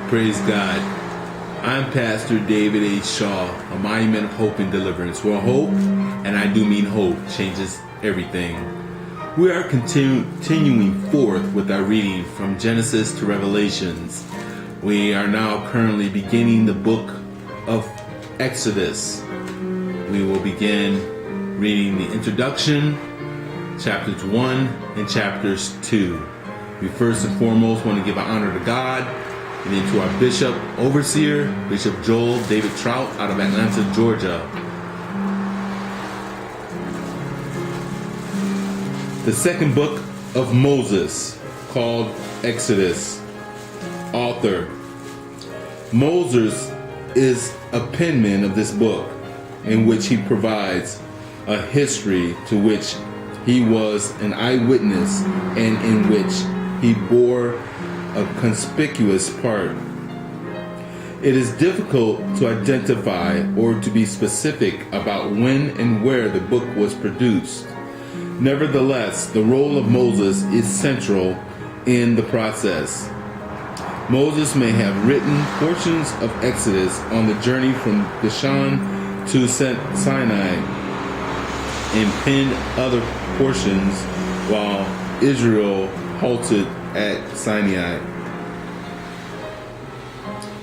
Praise God. I'm Pastor David H. Shaw, a monument of hope and deliverance, where hope, and I do mean hope, changes everything. We are continuing forth with our reading from Genesis to Revelations. We are now currently beginning the book of Exodus. We will begin reading the introduction, chapters 1 and chapters 2. We first and foremost want to give honor to God, and then to our Bishop Overseer, Bishop Joel David Trout out of Atlanta, Georgia. The second book of Moses, called Exodus. Author. Moses is a penman of this book, in which he provides a history to which he was an eyewitness and in which he bore a conspicuous part. It is difficult to identify or to be specific about when and where the book was produced. Nevertheless, the role of Moses is central in the process. Moses may have written portions of Exodus on the journey from Goshen to Sinai and penned other portions while Israel halted at Sinai.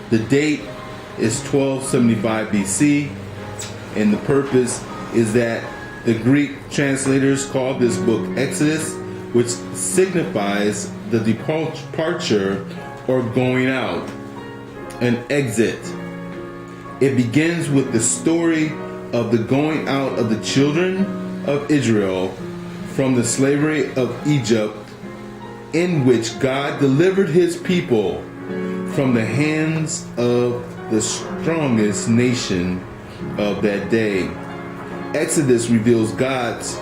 The date is 1275 BC, and the purpose is that the Greek translators called this book Exodus, which signifies the departure or going out, an exit. It begins with the story of the going out of the children of Israel from the slavery of Egypt, in which God delivered his people from the hands of the strongest nation of that day. Exodus reveals God's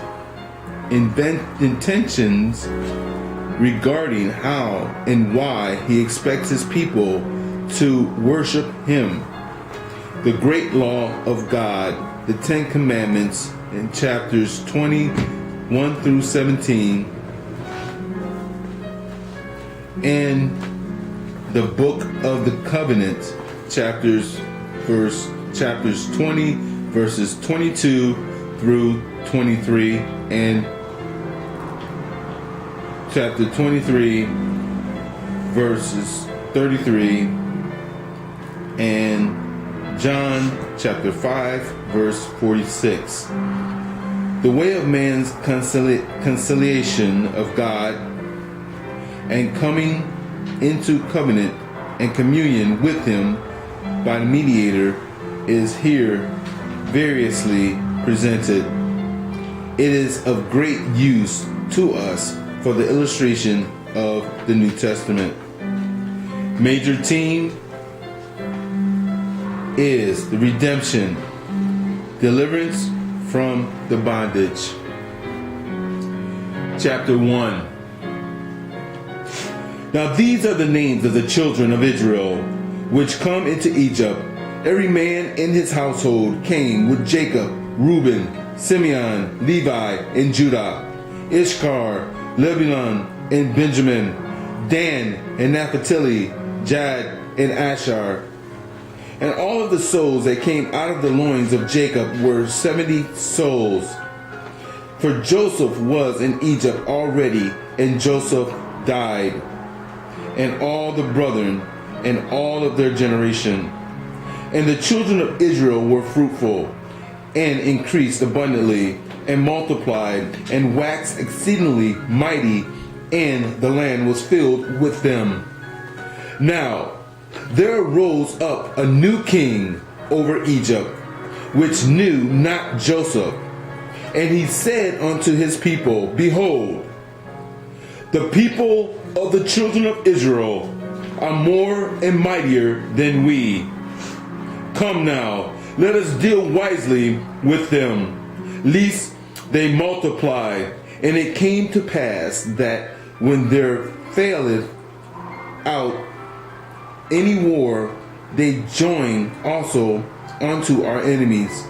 intentions regarding how and why he expects his people to worship him. The great law of God, the Ten Commandments, in chapters 21 through 17, and the book of the covenant, chapters 20 verses 22 through 23, and chapter 23 verses 33, and John chapter 5 verse 46. The way of man's conciliation of God and coming into covenant and communion with him by the mediator is here variously presented. It is of great use to us for the illustration of the New Testament. Major theme is the redemption, deliverance from the bondage. Chapter 1. Now these are the names of the children of Israel, which come into Egypt. Every man in his household came with Jacob, Reuben, Simeon, Levi, and Judah, Issachar, Zebulun, and Benjamin, Dan, and Naphtali, Gad, and Asher. And all of the souls that came out of the loins of Jacob were 70 souls. For Joseph was in Egypt already, and Joseph died, and all the brethren, and all of their generation. And the children of Israel were fruitful, and increased abundantly, and multiplied, and waxed exceedingly mighty, and the land was filled with them. Now there arose up a new king over Egypt, which knew not Joseph. And he said unto his people, Behold, the people of the children of Israel are more and mightier than we. Come now, let us deal wisely with them, lest they multiply. And it came to pass that when there faileth out any war, they join also unto our enemies,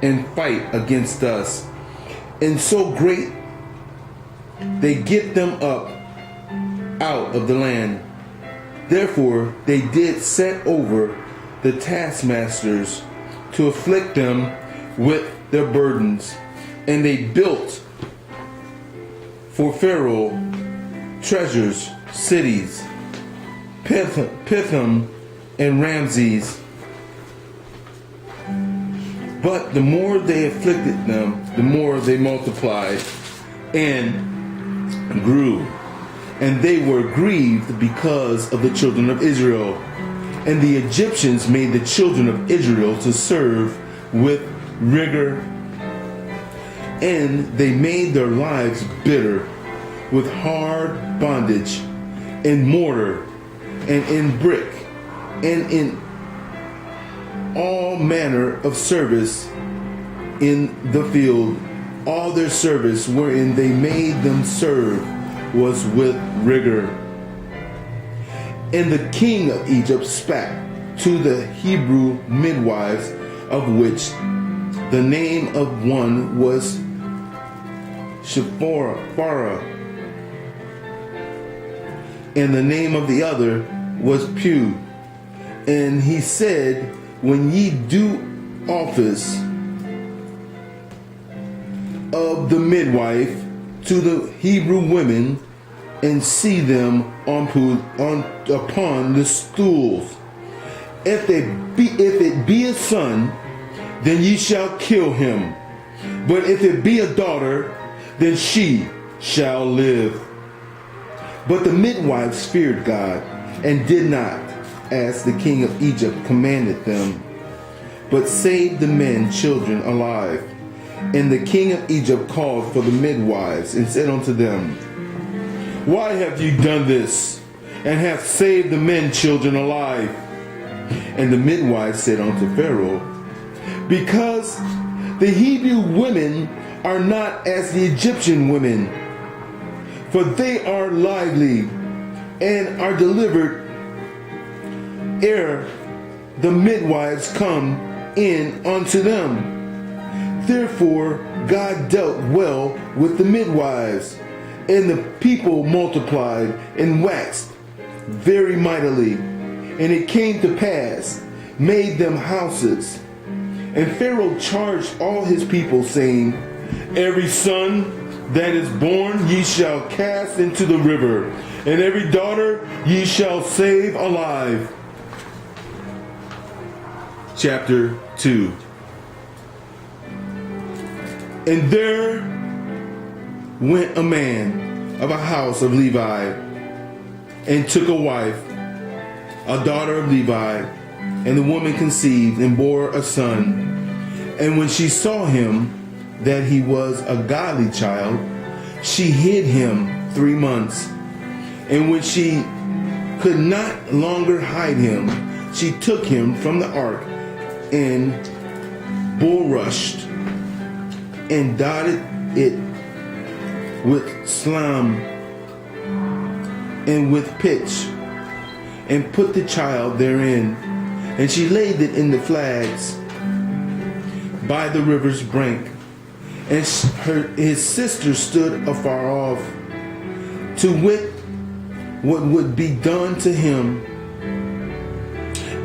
and fight against us. And so great they get them up out of the land. Therefore they did set over the taskmasters to afflict them with their burdens. And they built for Pharaoh treasures, cities, Pithom and Ramses. But the more they afflicted them, the more they multiplied and grew. And they were grieved because of the children of Israel. And the Egyptians made the children of Israel to serve with rigor. And they made their lives bitter with hard bondage in mortar and in brick and in all manner of service in the field. All their service wherein they made them serve was with rigor. And the king of Egypt spake to the Hebrew midwives, of which the name of one was Shiphrah, and the name of the other was Puah. And he said, when ye do office of the midwife to the Hebrew women, and see them upon the stools, if it be a son, then ye shall kill him. But if it be a daughter, then she shall live. But the midwives feared God, and did not, as the king of Egypt commanded them, but saved the men children alive. And the king of Egypt called for the midwives, and said unto them, why have you done this, and have saved the men children alive? And the midwives said unto Pharaoh, because the Hebrew women are not as the Egyptian women, for they are lively, and are delivered ere the midwives come in unto them. Therefore God dealt well with the midwives, and the people multiplied and waxed very mightily. And it came to pass, made them houses. And Pharaoh charged all his people, saying, every son that is born ye shall cast into the river, and every daughter ye shall save alive. Chapter 2. And there went a man of a house of Levi, and took a wife, a daughter of Levi, and the woman conceived and bore a son. And when she saw him, that he was a godly child, she hid him 3 months. And when she could not longer hide him, she took him from the ark, and bulrushed, and dotted it with slime and with pitch, and put the child therein. And she laid it in the flags by the river's brink. And his sister stood afar off, to wit what would be done to him.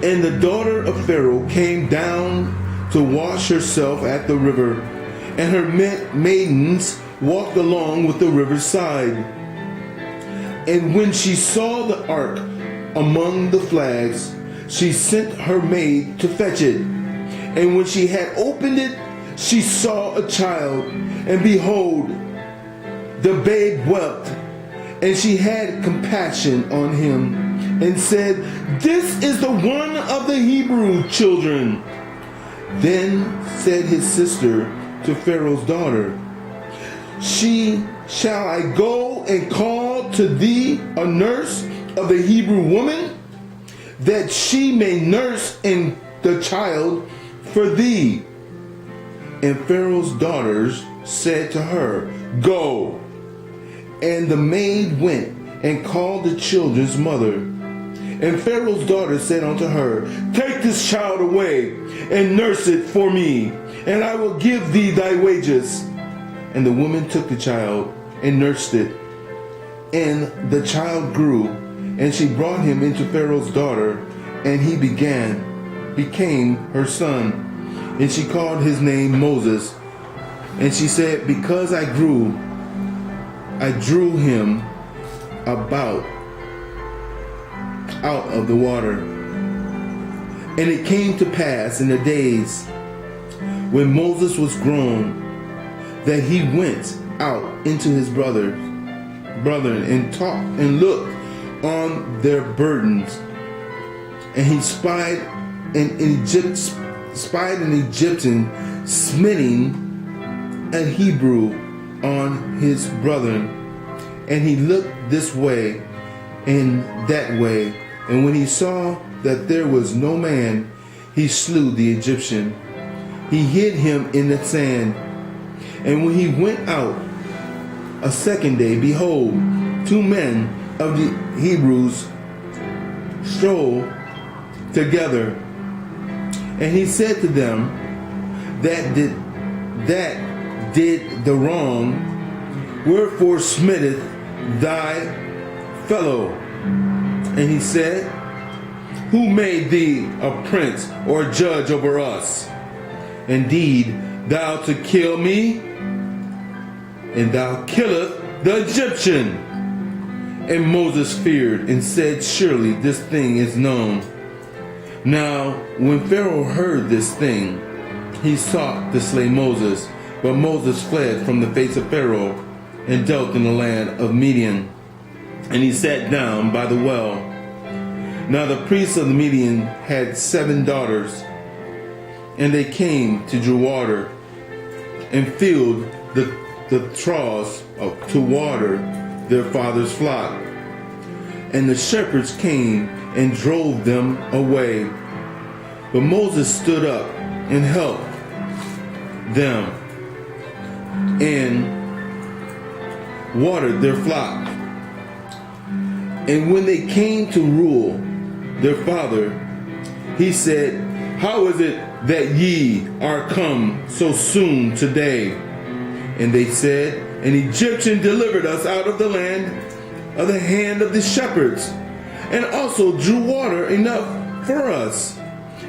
And the daughter of Pharaoh came down to wash herself at the river, and her maidens walked along with the river's side. And when she saw the ark among the flags, she sent her maid to fetch it. And when she had opened it, she saw a child, and behold, the babe wept. And she had compassion on him, and said, this is the one of the Hebrew children. Then said his sister to Pharaoh's daughter, shall I go and call to thee a nurse of the Hebrew woman, that she may nurse in the child for thee? And Pharaoh's daughters said to her, go. And the maid went and called the children's mother. And Pharaoh's daughter said unto her, take this child away, and nurse it for me, and I will give thee thy wages. And the woman took the child, and nursed it. And the child grew, And she brought him into Pharaoh's daughter, and he became her son. And she called his name Moses. And she said, because I drew him out of the water. And it came to pass in the days when Moses was grown, that he went out into his brethren and talked and looked on their burdens. And he spied an Egyptian smiting a Hebrew on his brethren. And he looked this way and that way. And when he saw that there was no man, he slew the Egyptian. He hid him in the sand. And when he went out a second day, behold, 2 men of the Hebrews strolled together. And he said to them that did the wrong, wherefore smitteth thy fellow? And he said, who made thee a prince or judge over us? Indeed, thou to kill me, and thou killest the Egyptian. And Moses feared and said, surely this thing is known. Now, when Pharaoh heard this thing, he sought to slay Moses. But Moses fled from the face of Pharaoh and dwelt in the land of Midian. And he sat down by the well. Now the priests of the Midian had 7 daughters, and they came to draw water and filled the troughs to water their father's flock. And the shepherds came and drove them away. But Moses stood up and helped them and watered their flock. And when they came to rule their father, he said, how is it that ye are come so soon today? And they said, an Egyptian delivered us out of the hand of the shepherds, and also drew water enough for us,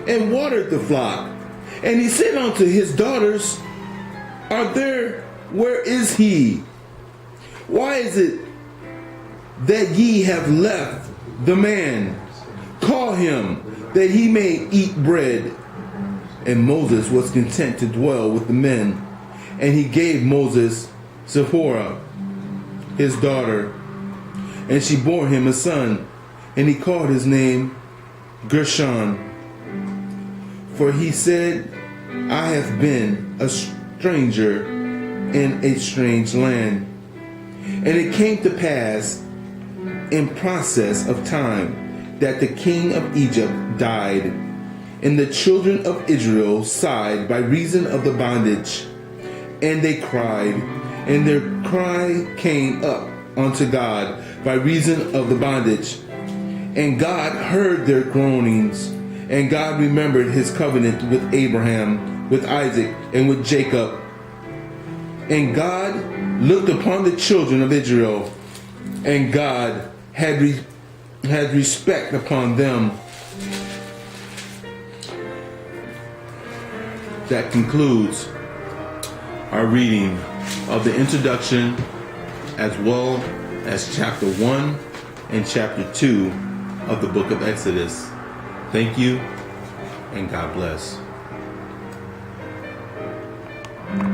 and watered the flock. And he said unto his daughters, where is he? Why is it that ye have left the man? Call him, that he may eat bread. And Moses was content to dwell with the men. And he gave Moses Zipporah, his daughter, and she bore him a son, and he called his name Gershon. For he said, I have been a stranger in a strange land. And it came to pass in process of time that the king of Egypt died, and the children of Israel sighed by reason of the bondage. And they cried, and their cry came up unto God by reason of the bondage. And God heard their groanings, and God remembered his covenant with Abraham, with Isaac, and with Jacob. And God looked upon the children of Israel, and God had respect upon them. That concludes our reading of the introduction, as well as chapter 1 and chapter 2 of the book of Exodus. Thank you, and God bless.